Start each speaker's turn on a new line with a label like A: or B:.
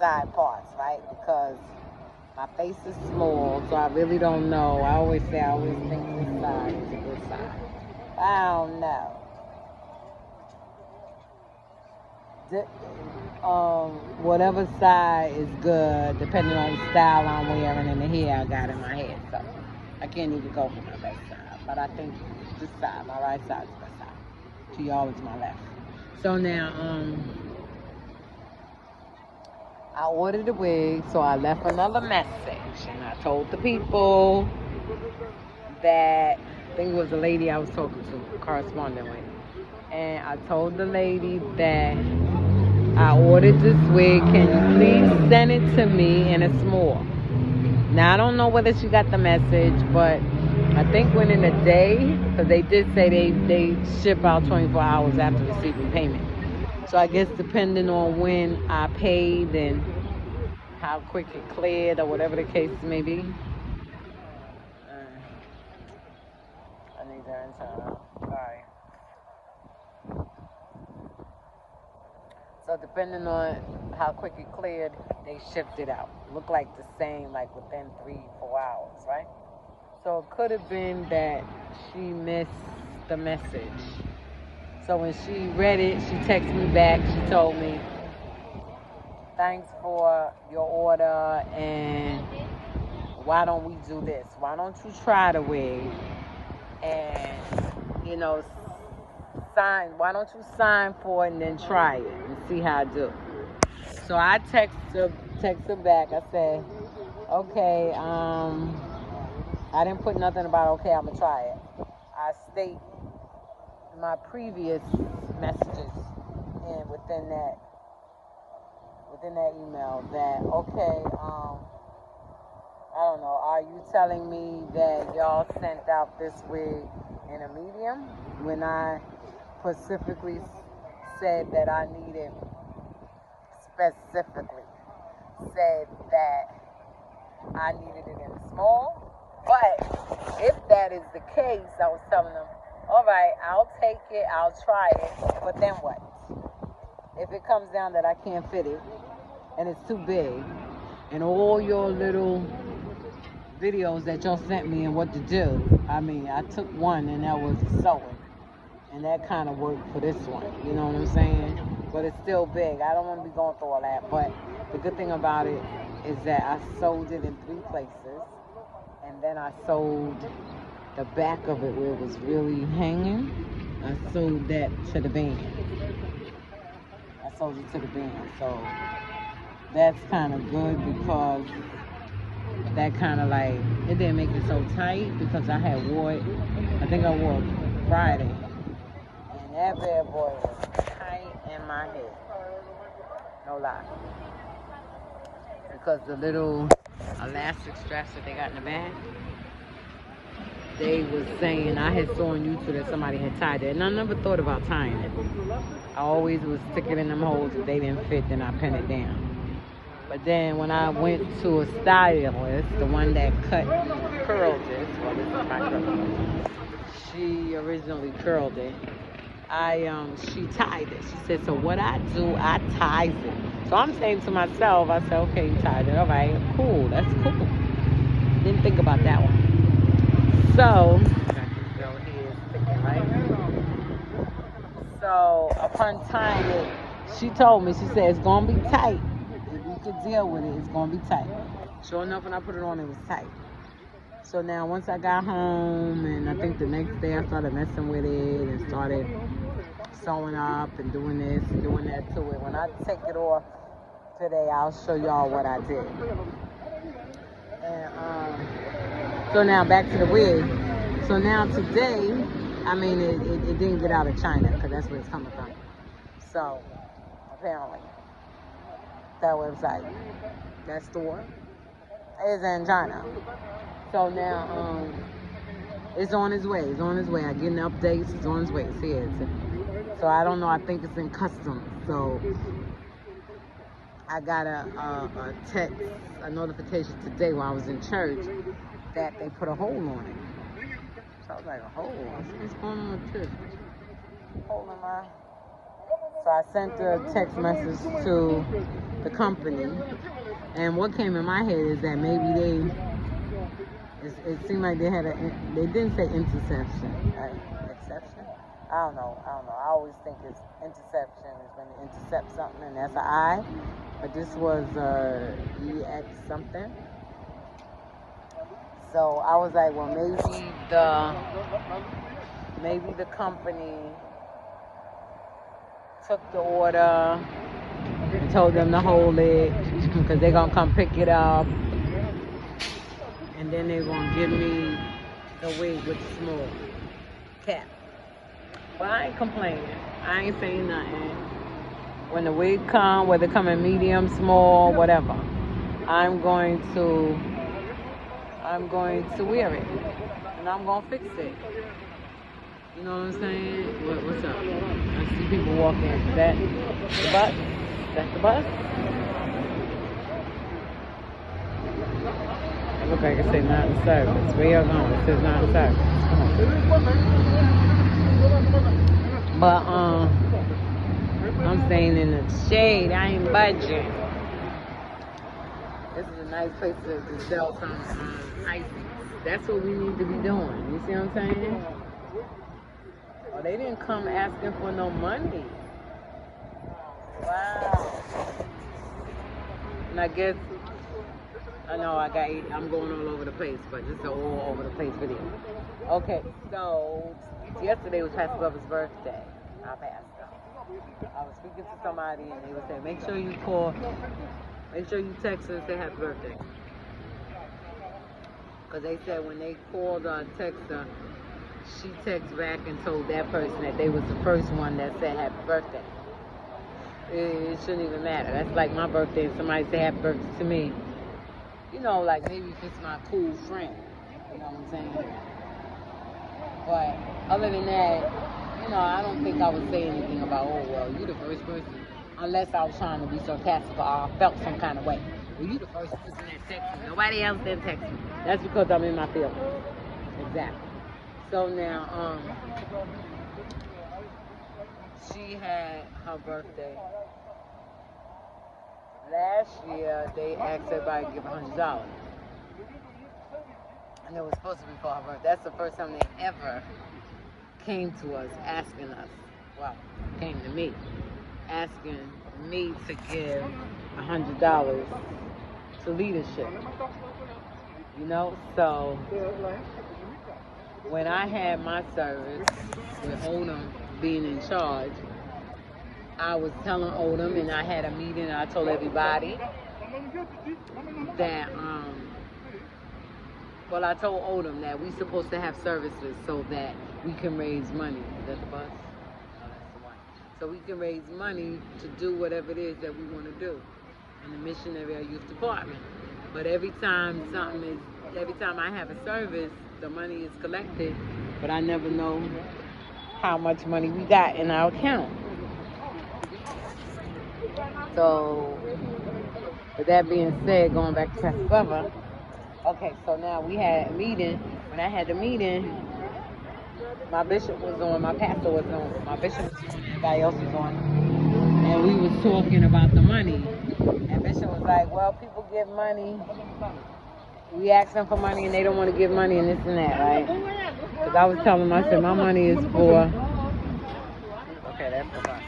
A: side parts, right? Because my face is small, so I really don't know. I always think this side is a good side. I don't know. Whatever side is good, depending on the style I'm wearing and the hair I got in my head. So I can't even go for my left side. But I think this side, my right side is the best side. To y'all, it's my left. So now, I ordered a wig, so I left another message. And I told the people that, I think it was the lady I was talking to, corresponding with. And I told the lady that I ordered this wig. Can you please send it to me in a small? Now, I don't know whether she got the message, but I think within a day, because they did say they ship out 24 hours after receiving payment. So I guess depending on when I paid and how quick it cleared or whatever the case may be. I need to enter. Sorry. So depending on how quick it cleared, they shipped it out. Looked like the same, like within 3-4 hours, right? So it could have been that she missed the message. So when she read it, she texted me back. She told me, thanks for your order, and why don't we do this? Why don't you try the wig and, why don't you sign for it and then try it and see how I do? So I text her back. I said, okay, I didn't put nothing about, okay, I'm going to try it. I state my previous messages and within that email that, okay, I don't know, are you telling me that y'all sent out this wig in a medium when I specifically said that I needed, it in small? But if that is the case, I was telling them, all right, I'll take it, I'll try it, but then what? If it comes down that I can't fit it and it's too big, and all your little videos that y'all sent me and what to do, I mean, I took one and that was sewing, and that kind of worked for this one, you know what I'm saying? But it's still big. I don't want to be going through all that, but the good thing about it is that I sewed it in 3 places, and then I sewed the back of it where it was really hanging. I sewed that to the band. So that's kind of good because that kind of like, it didn't make it so tight because I had wore it, I think I wore it Friday, and that bad boy was tight in my head. No lie. Because the little elastic straps that they got in the back, they was saying, I had saw on YouTube that somebody had tied it, and I never thought about tying it. I always was sticking in them holes. If they didn't fit, then I pinned it down. But then when I went to a stylist, the one that curled this, well, this is my curl. She originally curled it. She tied it. She said, so what I do, I ties it. So I'm saying to myself, I said, okay, you tied it. All right, cool. That's cool. Didn't think about that one. So, so upon tying it, she told me, she said, it's going to be tight. If you could deal with it, it's going to be tight. Sure enough, when I put it on, it was tight. So now once I got home, and I think the next day I started messing with it and started sewing up and doing this and doing that to it. When I take it off today, I'll show y'all what I did. And so now back to the wig. So now today, I mean, it didn't get out of China because that's where it's coming from. So apparently, that website, that store, is in China. So now it's on its way. I'm getting updates. It's on its way. It's here. So I don't know. I think it's in customs. So I got a text, a notification today while I was in church that they put a hole on it. So I was like, a hole? What's going on with this? Hole in my So I sent a text message to the company, and what came in my head is that maybe it seemed like they didn't say interception. Exception? I don't know. I always think it's interception is when you intercept something, and that's an I. But this was EX something. So I was like, well, maybe the company took the order and told them to hold it because they're gonna come pick it up, and then they're gonna give me the wig with the small cap. But I ain't complaining. I ain't saying nothing. When the wig come, whether it come in medium, small, whatever, I'm going to wear it, and I'm gonna fix it. You know what I'm saying? What's up? I see people walking. Is that the bus? That's the bus? It looks like it says not in service. Where y'all going? It says not in service. But I'm staying in the shade. I ain't budging. This is a nice place to sell some ice. That's what we need to be doing. You see what I'm saying? Oh, they didn't come asking for no money. Wow. And I guess, I know I'm going all over the place, but this is an all over the place video. Okay, so yesterday was Pastor Glover's birthday. Our pastor. I was speaking to somebody and they were saying, make sure you text her and say happy birthday. Because they said when they called or texted her, she texted back and told that person that they was the first one that said happy birthday. It shouldn't even matter. That's like my birthday and somebody say happy birthday to me. You know, like maybe if it's my cool friend. You know what I'm saying? But other than that, you know, I don't think I would say anything about, oh, well, you the first person. Unless I was trying to be sarcastic or I felt some kind of way. Well, you the first person that texted me. Nobody else didn't text me. That's because I'm in my feelings. Exactly. So now, she had her birthday. Last year, they asked everybody to give $100. And it was supposed to be for her birthday. That's the first time they ever came to us asking us, well, came to me, asking me to give $100 to leadership. You know, so when I had my service with Odom being in charge, I was telling Odom, and I had a meeting, and I told everybody that, I told Odom that we're supposed to have services so that we can raise money. Is that the bus? No, that's the one. So we can raise money to do whatever it is that we want to do in the missionary youth department. But every time I have a service, the money is collected, but I never know how much money we got in our account. So, with that being said, going back to Pastor Glover, okay, so now we had a meeting. When I had the meeting, my bishop was on, my pastor was on, my bishop was on, everybody else was on, and we was talking about the money. And bishop was like, well, people give money. We ask them for money and they don't want to give money and this and that, right? Because I was telling them, I said, my money is for, okay, that's the bus.